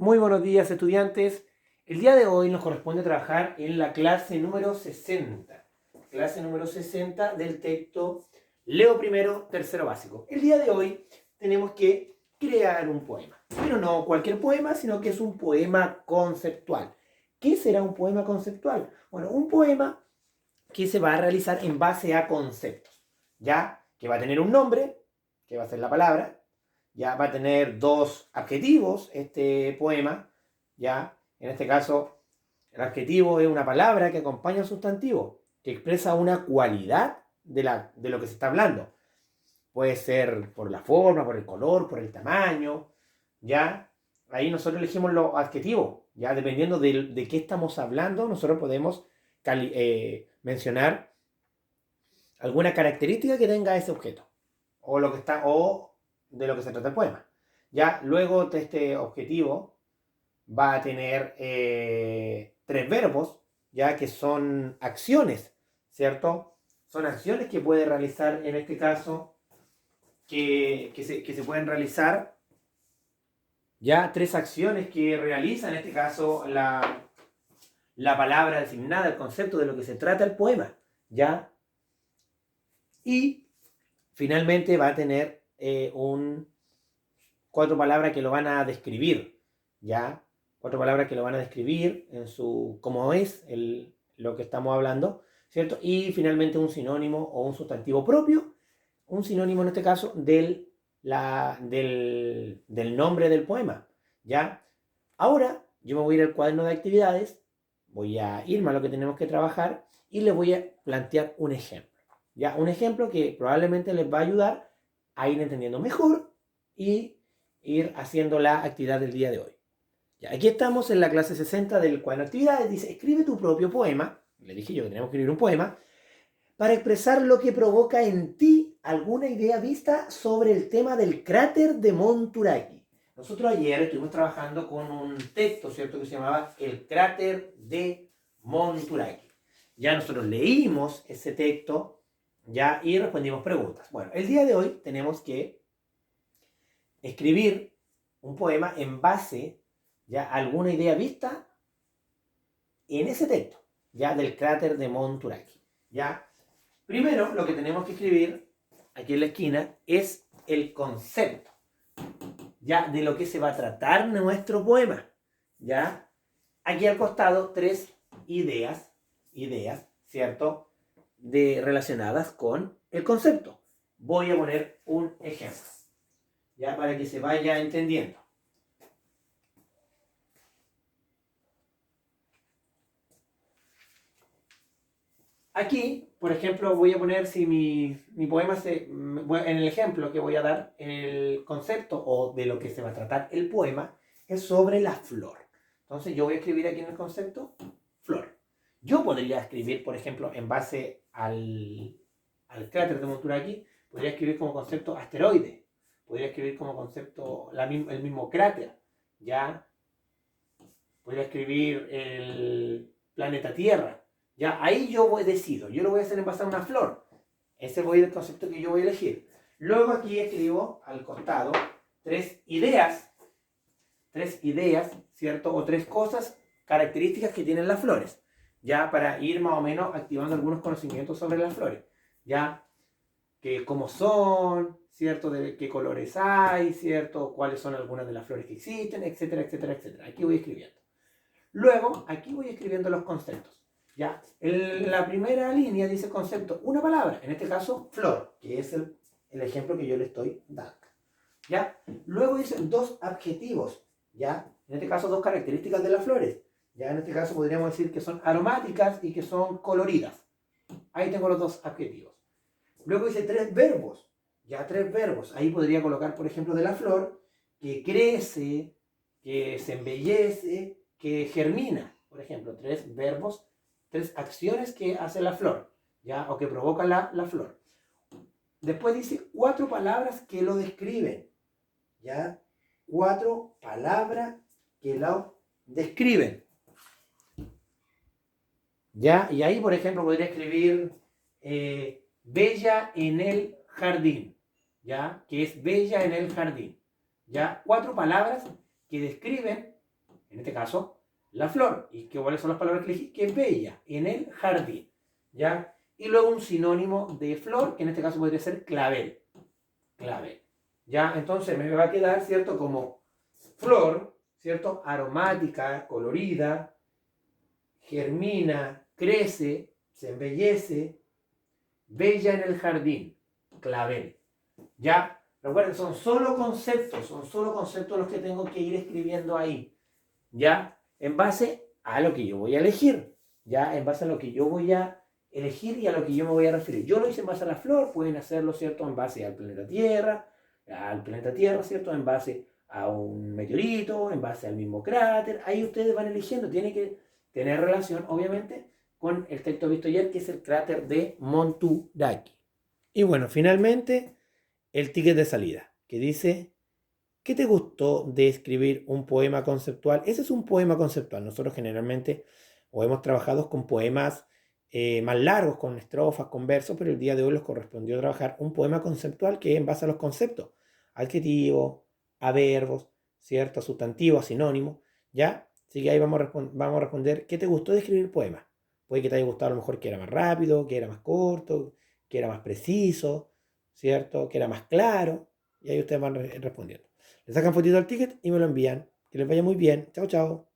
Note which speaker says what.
Speaker 1: Muy buenos días, estudiantes. El día de hoy nos corresponde trabajar en la clase número 60. Clase número 60 del texto Leo primero, tercero básico. El día de hoy tenemos que crear un poema. Pero no cualquier poema, sino que es un poema conceptual. ¿Qué será un poema conceptual? Bueno, un poema que se va a realizar en base a conceptos. Ya que va a tener un nombre, que va a ser la palabra. Ya va a tener dos adjetivos este poema, ya, en este caso, el adjetivo es una palabra que acompaña al sustantivo, que expresa una cualidad de lo que se está hablando. Puede ser por la forma, por el color, por el tamaño, ya. Ahí nosotros elegimos los adjetivos, ya, dependiendo de qué estamos hablando, nosotros podemos mencionar alguna característica que tenga ese objeto, o lo que está, o de lo que se trata el poema. Ya luego de este objetivo va a tener tres verbos, ya que son acciones, ¿cierto? Son acciones que puede realizar en este caso, que se pueden realizar, ya tres acciones que realiza en este caso la palabra designada, el concepto de lo que se trata el poema, ¿ya? Y finalmente va a tener cuatro palabras que lo van a describir, ¿ya? Cuatro palabras que lo van a describir en su, cómo es lo que estamos hablando, ¿cierto? Y finalmente un sinónimo o un sustantivo propio, un sinónimo en este caso del nombre del poema, ¿ya? Ahora yo me voy a ir al cuaderno de actividades, voy a irme a lo que tenemos que trabajar y les voy a plantear un ejemplo, ¿ya? Un ejemplo que probablemente les va a ayudar a ir entendiendo mejor y ir haciendo la actividad del día de hoy. Ya, aquí estamos en la clase 60 del cuaderno de actividades. Dice, escribe tu propio poema. Le dije yo que tenemos que escribir un poema para expresar lo que provoca en ti alguna idea vista sobre el tema del cráter de Monturaqui. Nosotros ayer estuvimos trabajando con un texto, ¿cierto?, que se llamaba El cráter de Monturaqui. Ya nosotros leímos ese texto, ya, y respondimos preguntas. Bueno, el día de hoy tenemos que escribir un poema en base ya a alguna idea vista en ese texto, ya, del cráter de Monturaqui. Ya, primero lo que tenemos que escribir aquí en la esquina es el concepto, ya, de lo que se va a tratar nuestro poema. Ya, aquí al costado tres ideas, ¿cierto?, relacionadas con el concepto. Voy a poner un ejemplo, ya, para que se vaya entendiendo. Aquí, por ejemplo, voy a poner si mi poema en el ejemplo que voy a dar, el concepto o de lo que se va a tratar el poema es sobre la flor. Entonces yo voy a escribir aquí en el concepto flor. Yo podría escribir, por ejemplo, en base al cráter de Monturaqui, podría escribir como concepto asteroide. Podría escribir como concepto el mismo cráter. ¿Ya? Podría escribir el planeta Tierra. Ya, ahí decido, yo lo voy a hacer en base a una flor. Ese voy a ir el concepto que yo voy a elegir. Luego aquí escribo al costado tres ideas, ¿cierto? O tres cosas, características que tienen las flores, ya, para ir más o menos activando algunos conocimientos sobre las flores, ya, que cómo son, ¿cierto? De qué colores hay, ¿cierto? Cuáles son algunas de las flores que existen, etcétera, etcétera, etcétera. Aquí voy escribiendo. Luego, aquí voy escribiendo los conceptos. Ya, la primera línea dice concepto, una palabra, en este caso, flor, que es el ejemplo que yo le estoy dando. ¿Ya? Luego dice dos adjetivos, ¿ya? En este caso, dos características de las flores. Ya, en este caso podríamos decir que son aromáticas y que son coloridas. Ahí tengo los dos adjetivos. Luego dice tres verbos, ya, tres verbos. Ahí podría colocar, por ejemplo, de la flor, que crece, que se embellece, que germina. Por ejemplo, tres verbos, tres acciones que hace la flor, ¿ya? O que provoca la flor. Después dice cuatro palabras que lo describen, ¿ya? Cuatro palabras que lo describen, ¿ya? Y ahí, por ejemplo, podría escribir bella en el jardín, ¿ya? Que es bella en el jardín, ¿ya? Cuatro palabras que describen este caso, la flor. ¿Y cuáles son las palabras que elegí? Que es bella, en el jardín. ¿Ya? Y luego un sinónimo de flor, que en este caso podría ser clavel. Clavel. ¿Ya? Entonces me va a quedar, ¿cierto? Como flor, ¿cierto? Aromática, colorida, germina, crece, se embellece, bella en el jardín, clavel. ¿Ya? Recuerden, son solo conceptos los que tengo que ir escribiendo ahí. ¿Ya? En base a lo que yo voy a elegir. ¿Ya? En base a lo que yo voy a elegir y a lo que yo me voy a referir. Yo lo hice en base a la flor, pueden hacerlo, ¿cierto? En base al planeta Tierra, ¿cierto? En base a un meteorito, en base al mismo cráter. Ahí ustedes van eligiendo. Tiene que tener relación, obviamente, con el texto visto ayer, que es el cráter de Monturaqui. Y bueno, finalmente, el ticket de salida, que dice: ¿qué te gustó de escribir un poema conceptual? Ese es un poema conceptual. Nosotros generalmente o hemos trabajado con poemas más largos, con estrofas, con versos, pero el día de hoy nos correspondió trabajar un poema conceptual que es en base a los conceptos, adjetivo, a verbos, ¿cierto? A sustantivo, a sinónimo, ¿ya? Así que ahí vamos a responder, ¿qué te gustó de escribir el poema? Puede que te haya gustado a lo mejor que era más rápido, que era más corto, que era más preciso, ¿cierto? Que era más claro, y ahí ustedes van respondiendo. Le sacan fotito al ticket y me lo envían. Que les vaya muy bien. Chao, chao.